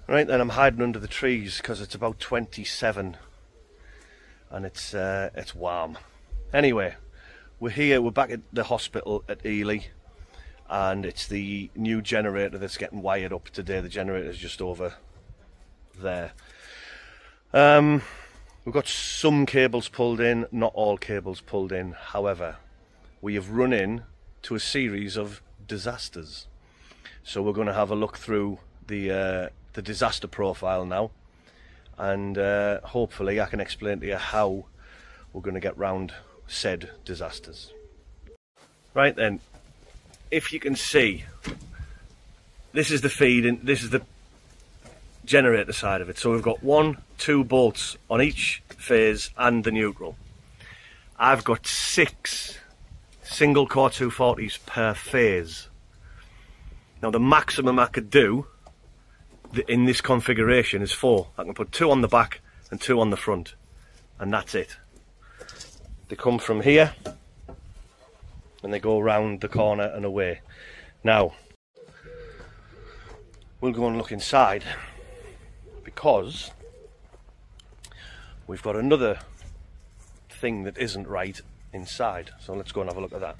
Right then, I'm hiding under the trees because it's about 27 and it's warm. Anyway, we're here, we're back at the hospital at Ely, and it's the new generator that's getting wired up today. The generator's just over there. We've got some cables pulled in, not all cables pulled in. However, we have run in to a series of disasters. So we're going to have a look through the disaster profile now, and hopefully I can explain to you how we're going to get round said disasters. Right then, if you can see, this is the feed and this is the generator side of it. So we've got 2 bolts on each phase and the neutral. I've got 6 single core 240s per phase. Now the maximum I could do in this configuration is 4. I can put 2 on the back and 2 on the front, and that's it. They come from here and they go round the corner and away. Now we'll go and look inside, because we've got another thing that isn't right inside. So let's go and have a look at that.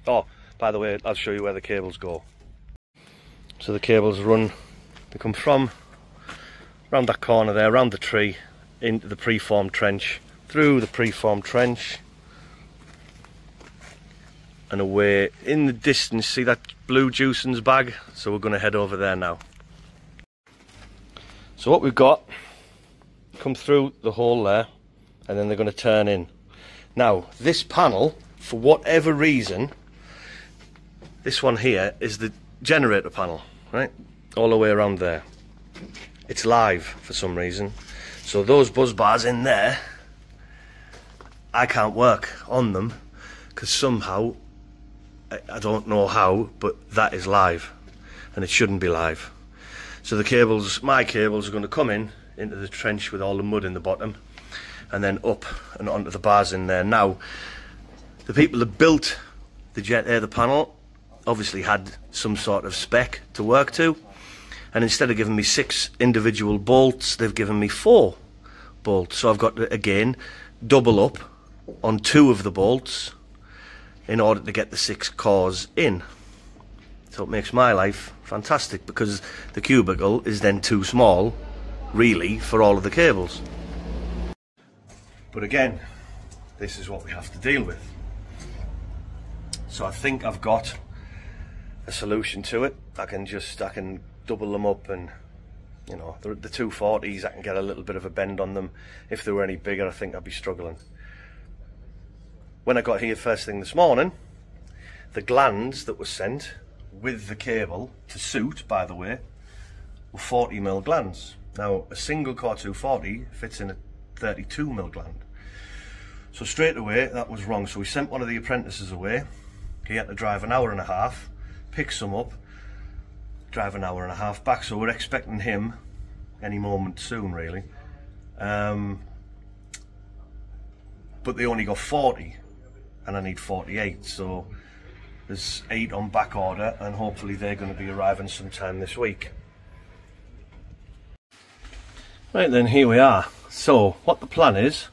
Oh, by the way, I'll show you where the cables go. So the cables run, they come from around that corner there, around the tree, into the preformed trench, through the preformed trench, and away. In the distance, see that blue Jewson's bag? So we're going to head over there now. So what we've got, come through the hole there, and then they're going to turn in. Now, this panel, for whatever reason, this one here is the generator panel, right? All the way around there. It's live for some reason. So those buzz bars in there, I can't work on them because somehow, I don't know how, but that is live and it shouldn't be live. So the cables, my cables, are going to come into the trench with all the mud in the bottom, and then up and onto the bars in there. Now, the people that built the panel obviously had some sort of spec to work to, and instead of giving me 6 individual bolts, they've given me 4 bolts. So I've got to, again, double up on 2 of the bolts in order to get the 6 cores in. So it makes my life fantastic, because the cubicle is then too small, really, for all of the cables. But again, this is what we have to deal with. So I think I've got a solution to it. I can double them up, and you know, the 240s, I can get a little bit of a bend on them. If they were any bigger, I think I'd be struggling. When I got here first thing this morning, the glands that were sent with the cable to suit, by the way, were 40mm glands. Now a single core 240 fits in a 32mm gland. So straight away that was wrong. So we sent one of the apprentices away. He had to drive an hour and a half, pick some up, drive an hour and a half back. So we're expecting him any moment soon, really. But they only got 40 and I need 48, so there's 8 on back order, and hopefully they're going to be arriving sometime this week. Right then, here we are. So what the plan is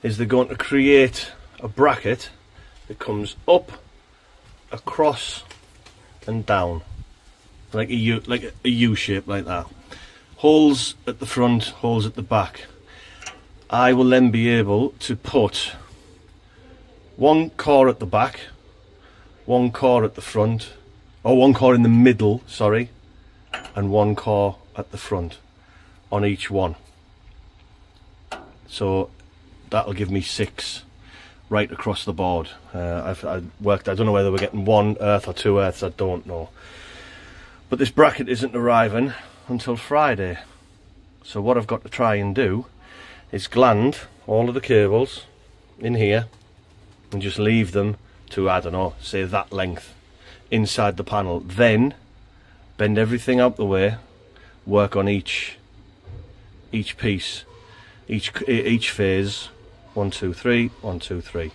they're going to create a bracket that comes up, across and down, like a U shape, like that. Holes at the front, holes at the back. I will then be able to put 1 core at the back, 1 core at the front, or 1 core in the middle, sorry, and 1 core at the front on each one. So that'll give me 6 right across the board. I don't know whether we're getting 1 earth or 2 earths, I don't know. But this bracket isn't arriving until Friday. So what I've got to try and do is gland all of the cables in here and just leave them to, I don't know, say that length inside the panel. Then bend everything out the way, work on each piece, each phase, 1 2 3 1 2 3,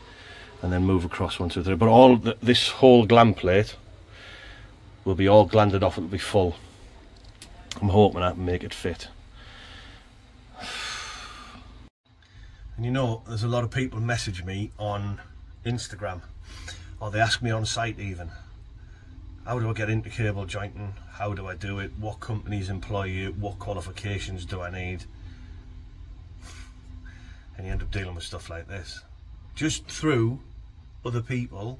and then move across 1 2 3. But this whole gland plate will be all glanded off, it'll be full. I'm hoping I can make it fit. And you know, there's a lot of people message me on Instagram, or they ask me on site even, how do I get into cable jointing? How do I do it? What companies employ you? What qualifications do I need? And you end up dealing with stuff like this, just through other people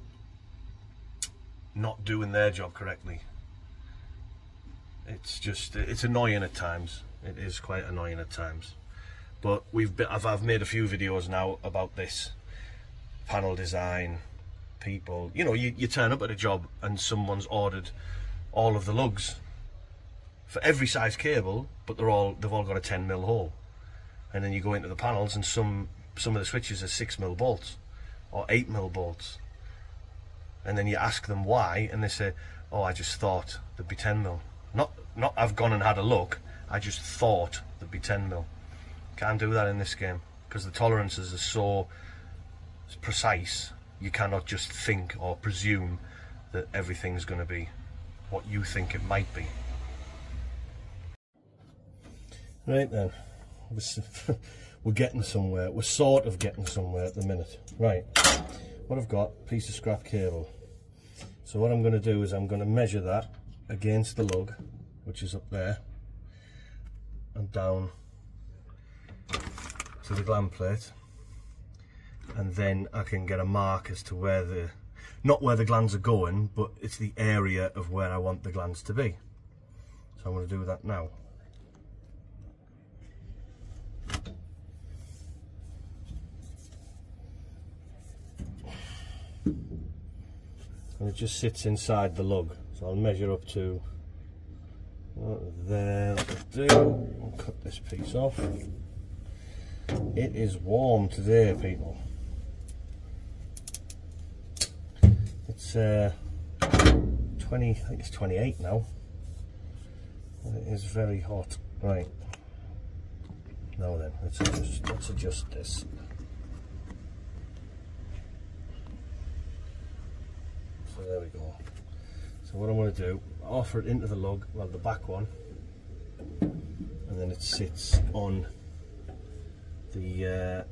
not doing their job correctly. It's annoying at times. It is quite annoying at times. But I've made a few videos now about this panel design. People, you know, you turn up at a job and someone's ordered all of the lugs for every size cable, but they've all got a 10mm hole. And then you go into the panels and some of the switches are 6mm bolts or 8mm bolts. And then you ask them why, and they say, oh, I just thought there'd be 10mm. Not I've gone and had a look, I just thought there'd be 10mm. Can't do that in this game, because the tolerances are so precise. You cannot just think or presume that everything's going to be what you think it might be. Right then, we're getting somewhere. We're sort of getting somewhere at the minute. Right, what I've got, piece of scrap cable. So what I'm going to do is I'm going to measure that against the lug, which is up there, and down to the gland plate, and then I can get a mark as to where not where the glands are going, but it's the area of where I want the glands to be. So I'm going to do that now. And it just sits inside the lug, so I'll measure up to there. That'll do. I'll cut this piece off. It is warm today, people. It's 20, I think it's 28 now. It is very hot. Right. Now then, let's adjust this. So there we go. So what I'm going to do, offer it into the lug, well, the back one, and then it sits on the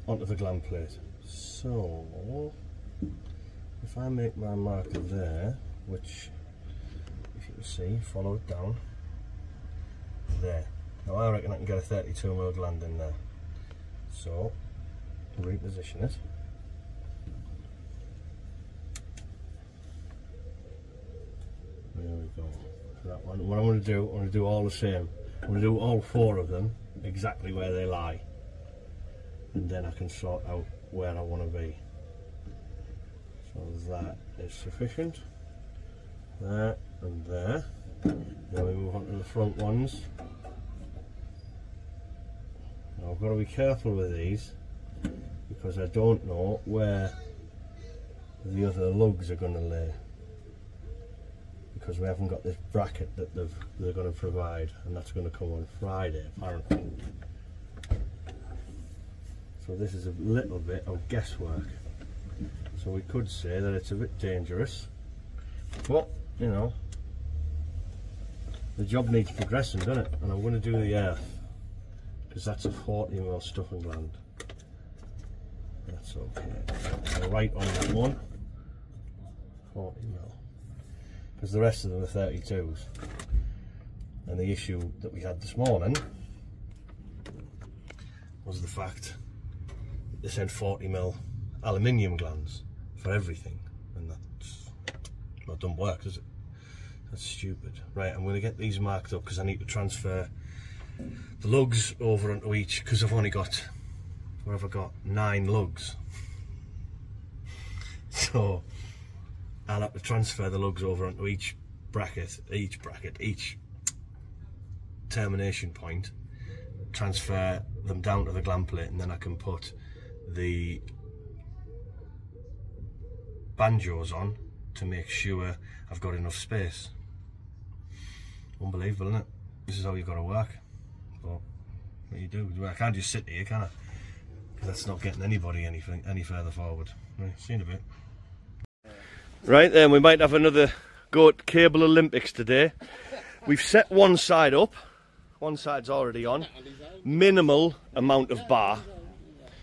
onto the gland plate. So if I make my marker there, which if you can see, follow it down there. Now I reckon I can get a 32mm gland in there. So reposition it. There we go. That one. What I'm going to do all the same. I'm going to do all 4 of them exactly where they lie, and then I can sort out where I want to be. So that is sufficient. There and there. Then we move on to the front ones. Now I've got to be careful with these, because I don't know where the other lugs are going to lay, because we haven't got this bracket that they're going to provide, and that's going to come on Friday apparently. So this is a little bit of guesswork. So we could say that it's a bit dangerous, but you know, the job needs progressing, doesn't it? And I'm going to do the earth, because that's a 40mm stuffing gland. That's okay. So right on that one, 40mm. Because the rest of them are 32s. And the issue that we had this morning was the fact that they sent 40mm aluminium glands for everything, and that's not done work, is it? That's stupid. Right, I'm going to get these marked up, because I need to transfer the lugs over onto each, because I've only got, what have I got? 9 lugs. So I'll have to transfer the lugs over onto each bracket, each termination point, transfer them down to the gland plate, and then I can put the banjos on to make sure I've got enough space. Unbelievable, isn't it? This is how you've got to work. But what do you do? I can't just sit here, can I? Because that's not getting anybody any further forward. Right, see you in a bit. Right then, we might have another go to Cable Olympics today. We've set one side up. One side's already on. Minimal amount of bar.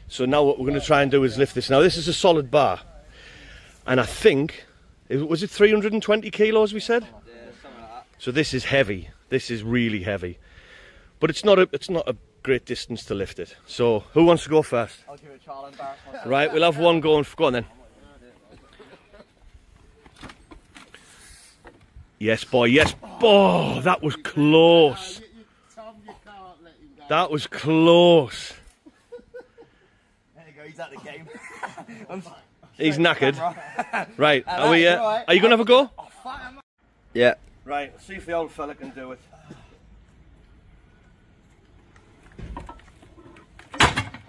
So now what we're going to try and do is lift this. Now this is a solid bar. And I think, was it 320 kilos we said? Yeah, something like that. So this is heavy. This is really heavy. But it's not a great distance to lift it. So who wants to go first? I'll give it a trial and embarrass myself. Right, we'll have one going. Go on then. Yes, boy, yes. Oh, that was close. That was close. There you go, he's at the game. He's knackered. Right, are you going to have a go? Yeah. Right, see if the old fella can do it.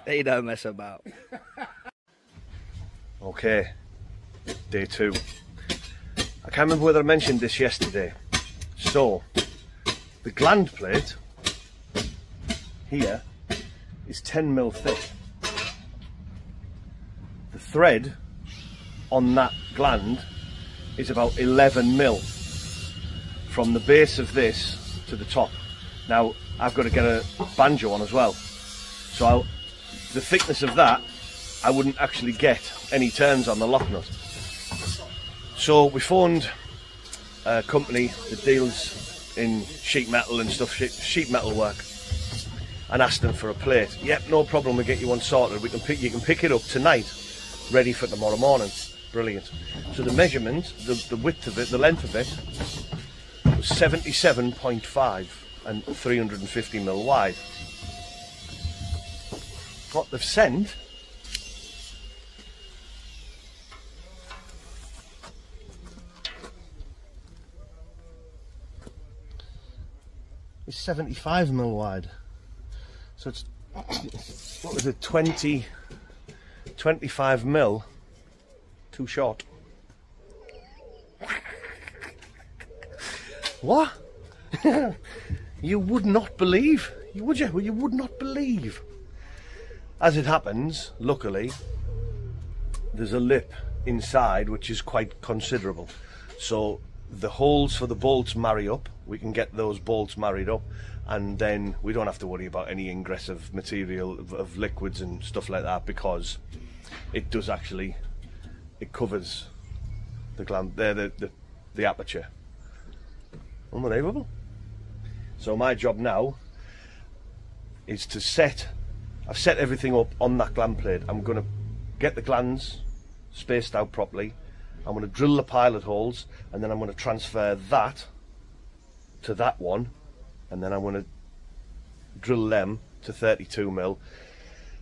He don't mess about. Okay, day 2. I can't remember whether I mentioned this yesterday. So, the gland plate here is 10mm thick. The thread on that gland is about 11mm from the base of this to the top. Now, I've got to get a banjo on as well. So the thickness of that, I wouldn't actually get any turns on the lock nut. So we phoned a company that deals in sheet metal and stuff, sheet metal work, and asked them for a plate. Yep, no problem, we'll get you one sorted. You can pick it up tonight, ready for tomorrow morning. Brilliant. So the measurement, the width of it, the length of it, was 77.5 and 350mm wide. What they've sent is 75mm wide. So it's, what was it, 25mm too short. What? You would not believe, would you? Well, you would not believe. As it happens, luckily, there's a lip inside which is quite considerable. So the holes for the bolts marry up. We can get those bolts married up, and then we don't have to worry about any ingress of material, of liquids and stuff like that, because it does actually, it covers the gland there, the aperture. Unbelievable. So my job now is to I've set everything up on that gland plate. I'm going to get the glands spaced out properly. I'm going to drill the pilot holes, and then I'm going to transfer that to that one, and then I'm going to drill them to 32mm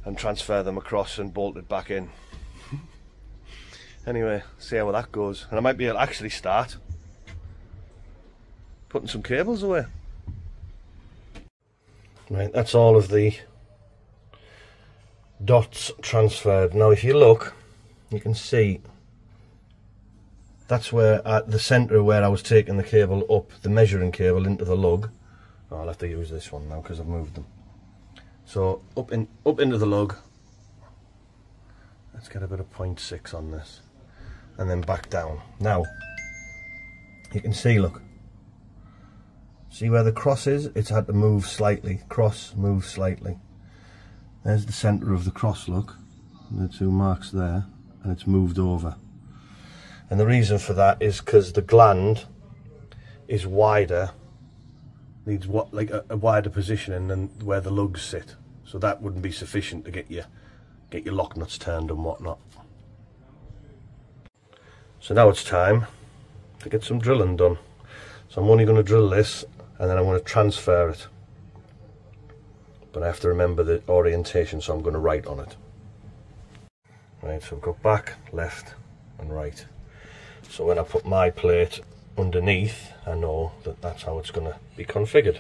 and transfer them across and bolt it back in. Anyway, see how that goes, and I might be able to actually start putting some cables away. Right, that's all of the dots transferred. Now if you look, you can see that's where, at the centre where I was taking the cable up, the measuring cable into the lug. Oh, I'll have to use this one now because I've moved them. So up into the lug. Let's get a bit of 0.6 on this, and then back down. Now you can see, look, see where the cross is? It's had to move slightly. Cross, move slightly. There's the centre of the cross, look, the 2 marks there, and it's moved over. And the reason for that is because the gland is wider, needs like a wider positioning than where the lugs sit. So that wouldn't be sufficient to get your lock nuts turned and whatnot. So now it's time to get some drilling done. So I'm only going to drill this, and then I'm going to transfer it. But I have to remember the orientation, so I'm going to write on it. Right, so I've got back, left and right. So when I put my plate underneath, I know that that's how it's going to be configured.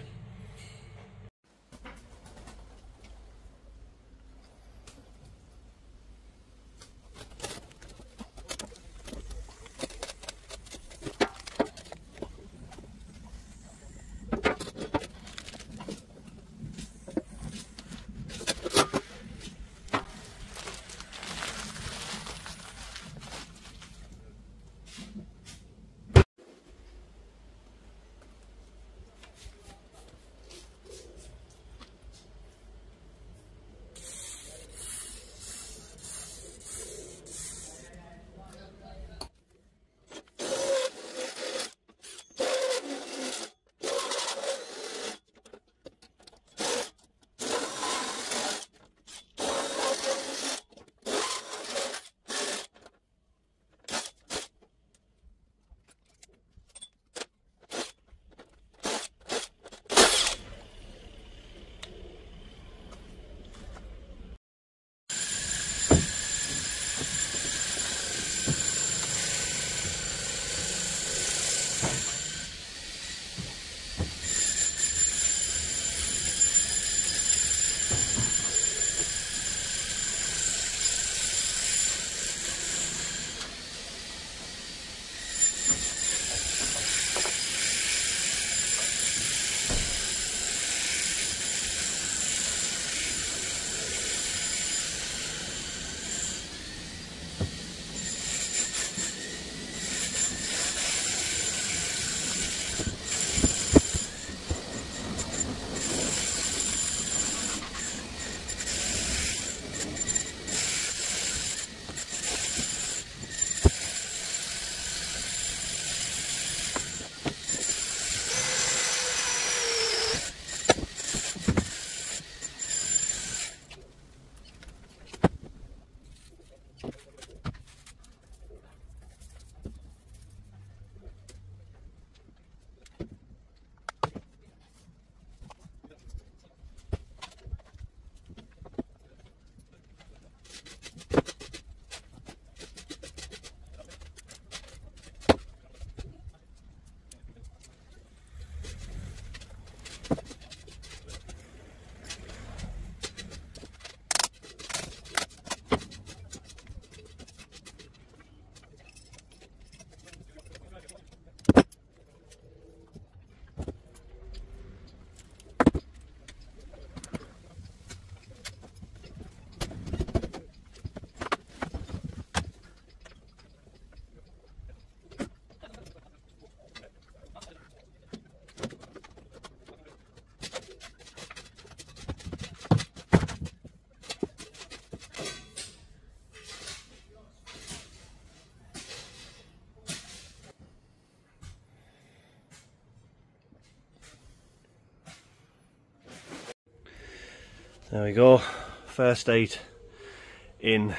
There we go, first 8 in,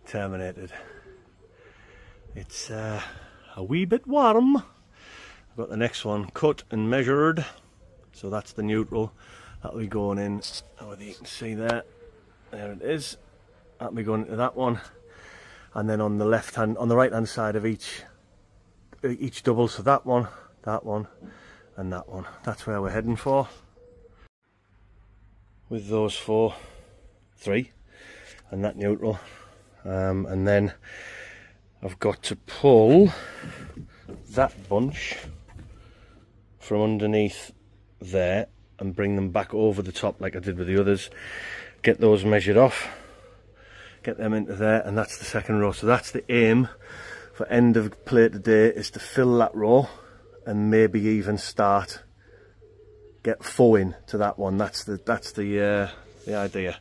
terminated. It's a wee bit warm. I've got the next one cut and measured, so that's the neutral. That'll be going in, whether you can see there, there it is. That'll be going into that one, and then on the left hand, on the right hand side of each double, so that one, and that one. That's where we're heading for. With those 3, and that neutral, and then I've got to pull that bunch from underneath there and bring them back over the top like I did with the others. Get those measured off, get them into there, and that's the second row. So that's the aim for end of play today, is to fill that row and maybe even get 4 in to that one. That's the idea.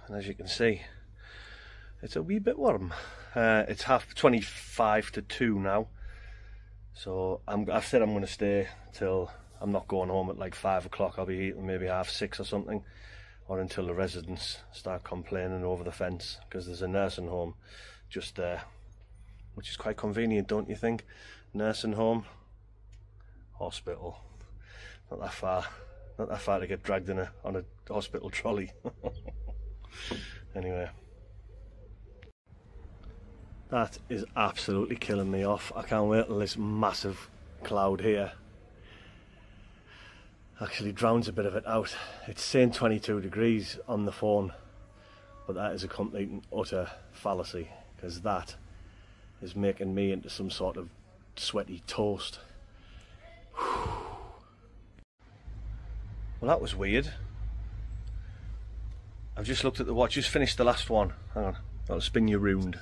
And as you can see, it's a wee bit warm. It's 25 to 2 now, so I've said I'm going to stay till, I'm not going home at like 5 o'clock. I'll be eating maybe 6:30 or something, or until the residents start complaining over the fence, because there's a nursing home just there, which is quite convenient, don't you think? Nursing home, hospital, not that far to get dragged on a hospital trolley. Anyway, that is absolutely killing me off. I can't wait till this massive cloud here actually drowns a bit of it out. It's saying 22 degrees on the phone, but that is a complete and utter fallacy, because that is making me into some sort of sweaty toast. Well, that was weird. I've just looked at the watch, just finished the last one. Hang on, that'll spin you round.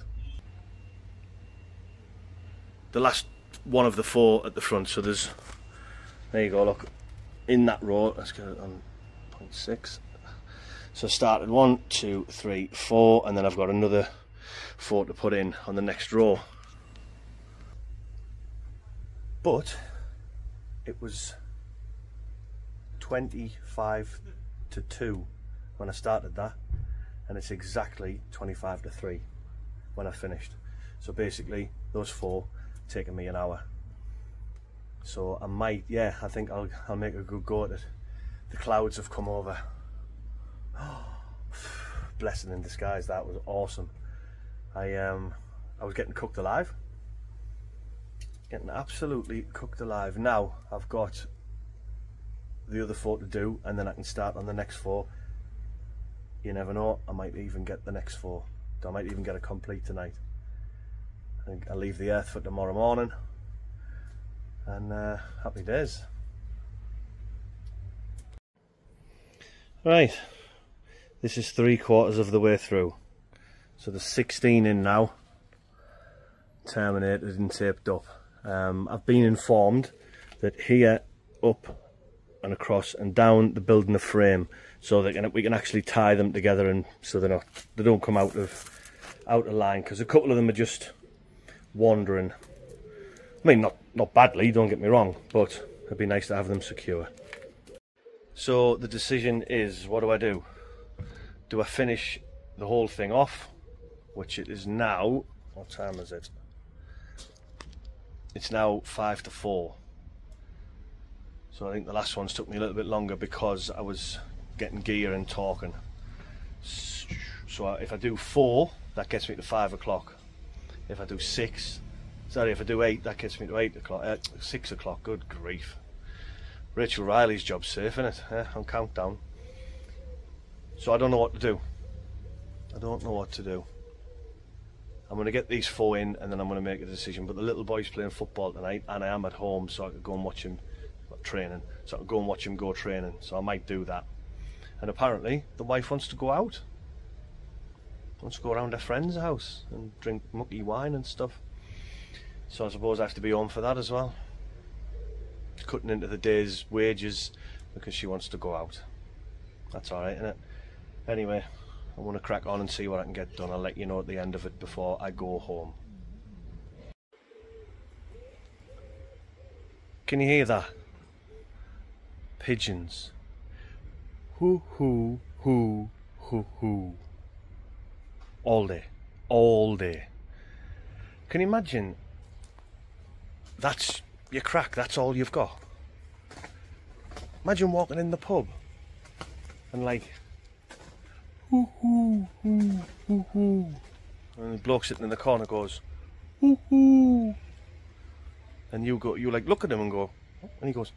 The last one of the 4 at the front, so there you go, look, in that row. Let's get it on 0.6. So I started 1, 2, 3, 4, and then I've got another 4 to put in on the next row. But it was 25 to 2 when I started that, and it's exactly 25 to 3 when I finished. So basically those 4 taking me an hour. So I might, yeah, I think I'll make a good go at it. The clouds have come over. Oh, blessing in disguise. That was awesome. I was getting cooked alive. Getting absolutely cooked alive. Now I've got the other 4 to do, and then I can start on the next 4. You never know, I might even get the next 4. I might even get a complete tonight. I'll leave the earth for tomorrow morning, and happy days. Right, this is 3/4 of the way through, so there's 16 in now, terminated and taped up. I've been informed that here, up and across and down, the building a frame, so that we can actually tie them together, and so they don't come out of line, because a couple of them are just wandering. I mean, not badly, don't get me wrong, but it'd be nice to have them secure. So the decision is, what do? Do I finish the whole thing off, which it is now, what time is it? It's now 5 to 4. So I think the last ones took me a little bit longer because I was getting gear and talking. So if I do 4, that gets me to 5 o'clock. If I do 6, sorry, if I do 8, that gets me to 8 o'clock, 6 o'clock, good grief. Rachel Riley's job's safe, isn't it? On countdown. So I don't know what to do. I don't know what to do. I'm going to get these 4 in, and then I'm going to make a decision. But the little boy's playing football tonight, and I am at home, so I could go and watch him training. So I could go and watch him go training. So I might do that. And apparently, the wife wants to go out. Wants to go around her friend's house and drink mucky wine and stuff. So I suppose I have to be home for that as well. Cutting into the day's wages because she wants to go out. That's alright, isn't it? Anyway, I want to crack on and see what I can get done. I'll let you know at the end of it before I go home. Can you hear that? Pigeons. hoo hoo hoo hoo hoo. All day. All day. Can you imagine? That's your crack, that's all you've got. Imagine walking in the pub and like hoo hoo hoo hoo hoo, and the bloke sitting in the corner goes hoo hoo, and you like look at him and go, and he goes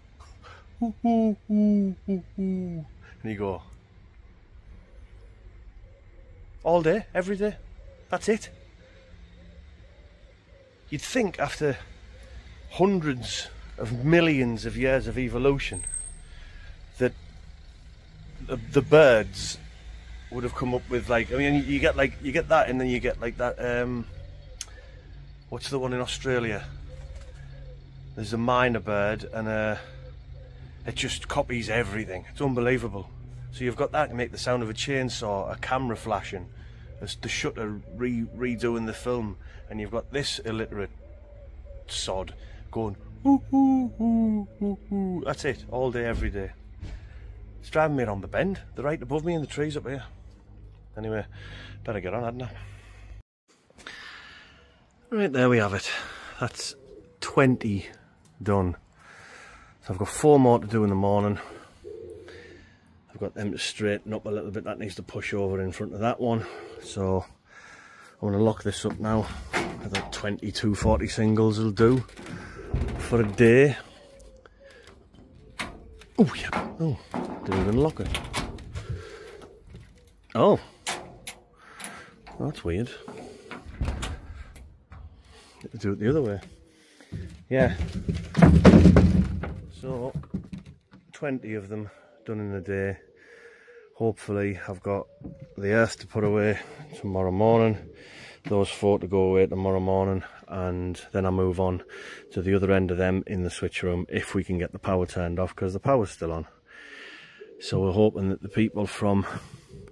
hoo hoo hoo hoo hoo, and you go, all day, every day, that's it. You'd think after hundreds of millions of years of evolution that the birds would have come up with, like, I mean, you get that, and then you get like that, what's the one in Australia? There's a minor bird, and it just copies everything. It's unbelievable. So you've got that to make the sound of a chainsaw, a camera flashing, the shutter redoing the film, and you've got this illiterate sod going hoo hoo hoo hoo hoo. That's it, all day, every day. It's driving me around the bend. They're right above me in the trees up here. Anyway, better get on, hadn't I? Right, there we have it. That's 20 done. So I've got 4 more to do in the morning. I've got them to straighten up a little bit. That needs to push over in front of that one. So I'm going to lock this up now. I think 20 240 singles will do for a day. Oh yeah. Oh, didn't even lock it. Oh, that's weird. Do it the other way. Yeah. So 20 of them done in a day. Hopefully I've got the earth to put away tomorrow morning, those 4 to go away tomorrow morning, and then I move on to the other end of them in the switch room if we can get the power turned off, because the power's still on. So we're hoping that the people from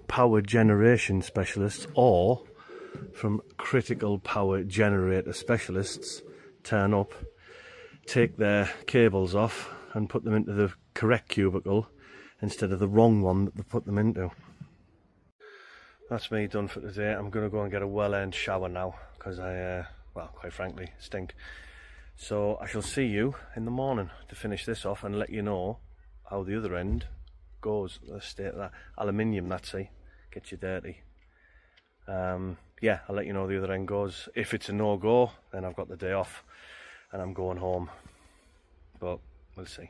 power generation specialists or from critical power generator specialists turn up, take their cables off and put them into the correct cubicle instead of the wrong one that they put them into. That's me done for today. I'm going to go and get a well-earned shower now, because I, well, quite frankly, stink. So I shall see you in the morning to finish this off and let you know how the other end goes. The state of that aluminium, that's see, gets you dirty. Yeah, I'll let you know how the other end goes. If it's a no-go, then I've got the day off and I'm going home. But we'll see.